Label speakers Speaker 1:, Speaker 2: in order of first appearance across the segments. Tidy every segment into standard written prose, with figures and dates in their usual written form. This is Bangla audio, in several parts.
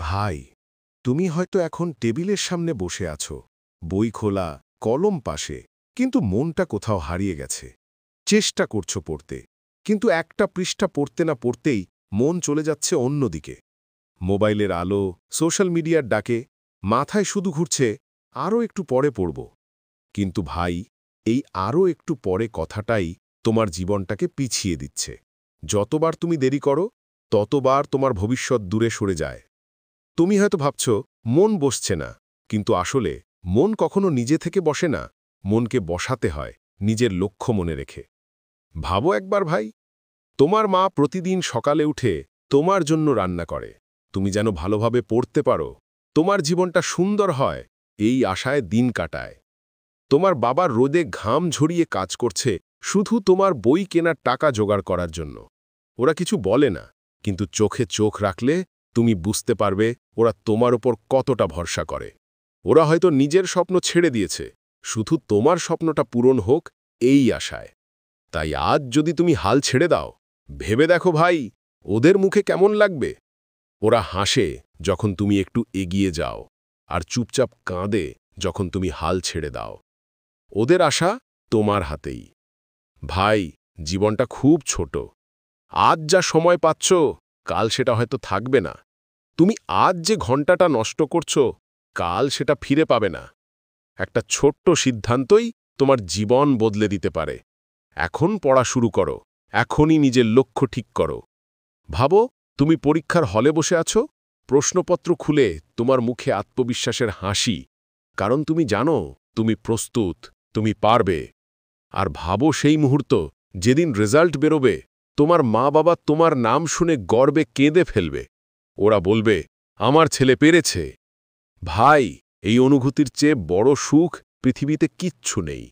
Speaker 1: ভাই, তুমি হয়তো এখন টেবিলের সামনে বসে আছো, বই খোলা, কলম পাশে, কিন্তু মনটা কোথাও হারিয়ে গেছে। চেষ্টা করছো পড়তে, কিন্তু একটা পৃষ্ঠা পড়তে না পড়তেই মন চলে যাচ্ছে অন্যদিকে। মোবাইলের আলো, সোশ্যাল মিডিয়ার ডাকে মাথায় শুধু ঘুরছে আরও একটু পরে পড়ব। কিন্তু ভাই, এই আরও একটু পরে কথাটাই তোমার জীবনটাকে পিছিয়ে দিচ্ছে। যতবার তুমি দেরি করো, ততবার তোমার ভবিষ্যৎ দূরে সরে যায়। তুমি হয়তো ভাবছ মন বসছে না, কিন্তু আসলে মন কখনো নিজে থেকে বসে না, মনকে বসাতে হয় নিজের লক্ষ্য মনে রেখে। ভাবো একবার ভাই, তোমার মা প্রতিদিন সকালে উঠে তোমার জন্য রান্না করে, তুমি যেন ভালোভাবে পড়তে পারো, তোমার জীবনটা সুন্দর হয়, এই আশায় দিন কাটায়। তোমার বাবার রোদে ঘাম ঝরিয়ে কাজ করছে শুধু তোমার বই কেনার টাকা জোগাড় করার জন্য। ওরা কিছু বলে না, কিন্তু চোখে চোখ রাখলে তুমি বুঝতে পারবে ওরা তোমার ওপর কতটা ভরসা করে। ওরা হয়তো নিজের স্বপ্ন ছেড়ে দিয়েছে, শুধু তোমার স্বপ্নটা পূরণ হোক এই আশায়। তাই আজ যদি তুমি হাল ছেড়ে দাও, ভেবে দেখো ভাই, ওদের মুখে কেমন লাগবে। ওরা হাসে যখন তুমি একটু এগিয়ে যাও, আর চুপচাপ কাঁদে যখন তুমি হাল ছেড়ে দাও। ওদের আশা তোমার হাতেই। ভাই, জীবনটা খুব ছোট। আজ যা সময় পাচ্ছ, কাল সেটা হয়তো থাকবে না। তুমি আজ যে ঘন্টাটা নষ্ট করছো, কাল সেটা ফিরে পাবে না। একটা ছোট্ট সিদ্ধান্তই তোমার জীবন বদলে দিতে পারে। এখন পড়া শুরু করো, এখনই নিজের লক্ষ্য ঠিক করো। ভাবো, তুমি পরীক্ষার হলে বসে আছো, প্রশ্নপত্র খুলে তোমার মুখে আত্মবিশ্বাসের হাসি, কারণ তুমি জানো তুমি প্রস্তুত, তুমি পারবে। আর ভাবো সেই মুহূর্ত যেদিন রেজাল্ট বেরোবে, তোমার মা বাবা তোমার নাম শুনে গর্বে কেঁদে ফেলবে। ওরা বলবে, আমার ছেলে পেরেছে। ভাই, এই অনুভূতির চেয়ে বড় সুখ পৃথিবীতে কিচ্ছু নেই।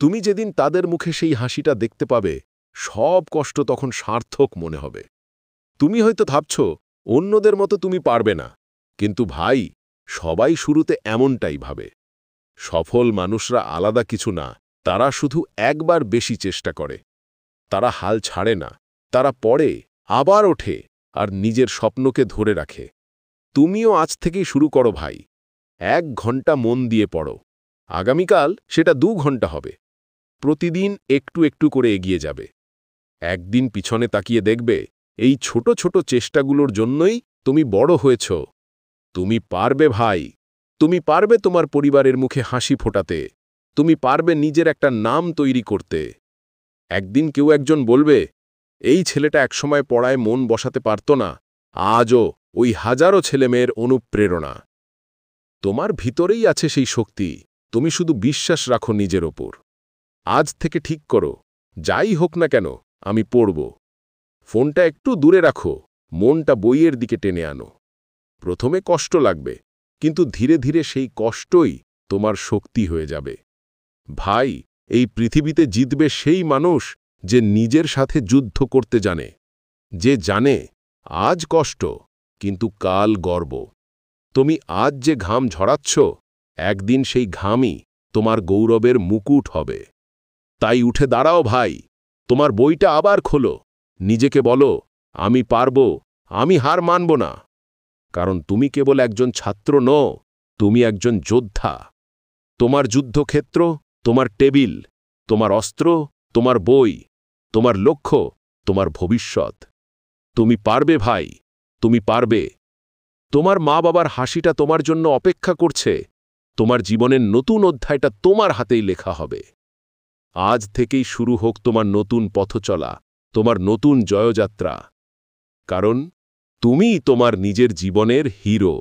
Speaker 1: তুমি যেদিন তাদের মুখে সেই হাসিটা দেখতে পাবে, সব কষ্ট তখন সার্থক মনে হবে। তুমি হয়তো ভাবছ অন্যদের মতো তুমি পারবে না, কিন্তু ভাই, সবাই শুরুতে এমনটাই ভাবে। সফল মানুষরা আলাদা কিছু না, তারা শুধু একবার বেশি চেষ্টা করে। তারা হাল ছাড়ে না, তারা পড়ে, আবার ওঠে, আর নিজের স্বপ্নকে ধরে রাখে। তুমিও আজ থেকেই শুরু করো ভাই। 1 ঘন্টা মন দিয়ে পড়ো, আগামীকাল সেটা 2 ঘন্টা হবে। প্রতিদিন একটু একটু করে এগিয়ে যাবে। একদিন পিছনে তাকিয়ে দেখবে, এই ছোট ছোট চেষ্টাগুলোর জন্যই তুমি বড় হয়েছ। তুমি পারবে ভাই, তুমি পারবে তোমার পরিবারের মুখে হাসি ফোটাতে, তুমি পারবে নিজের একটা নাম তৈরি করতে। একদিন কেউ একজন বলবে, এই ছেলেটা একসময় পড়ায় মন বসাতে পারত না, আজও ওই হাজারো ছেলেমেয়ের অনুপ্রেরণা। তোমার ভিতরেই আছে সেই শক্তি, তুমি শুধু বিশ্বাস রাখো নিজের ওপর। আজ থেকে ঠিক করো, যাই হোক না কেন, আমি পড়ব। ফোনটা একটু দূরে রাখো, মনটা বইয়ের দিকে টেনে আনো। প্রথমে কষ্ট লাগবে, কিন্তু ধীরে ধীরে সেই কষ্টই তোমার শক্তি হয়ে যাবে। ভাই, এই পৃথিবীতে জিতবে সেই মানুষ যে নিজের সাথে যুদ্ধ করতে জানে, যে জানে আজ কষ্ট, কিন্তু কাল গর্ব। তুমি আজ যে ঘাম ঝরাচ্ছ, একদিন সেই ঘামই তোমার গৌরবের মুকুট হবে। তাই উঠে দাঁড়াও ভাই, তোমার বইটা আবার খোলো, নিজেকে বলো, আমি পারব, আমি হার মানব না। কারণ তুমি কেবল একজন ছাত্র নও, তুমি একজন যোদ্ধা। তোমার যুদ্ধক্ষেত্র, তোমার টেবিল, তোমার অস্ত্র, তোমার বই, তোমার লক্ষ্য, তোমার ভবিষ্যৎ। তুমি পারবে ভাই, তুমি পারবে। তোমার মা বাবার হাসিটা তোমার জন্য অপেক্ষা করছে, তোমার জীবনের নতুন অধ্যায়টা তোমার হাতেই লেখা হবে। আজ থেকেই শুরু হোক তোমার নতুন পথচলা, তোমার নতুন জয়যাত্রা। কারণ তুমিই তোমার নিজের জীবনের হিরো।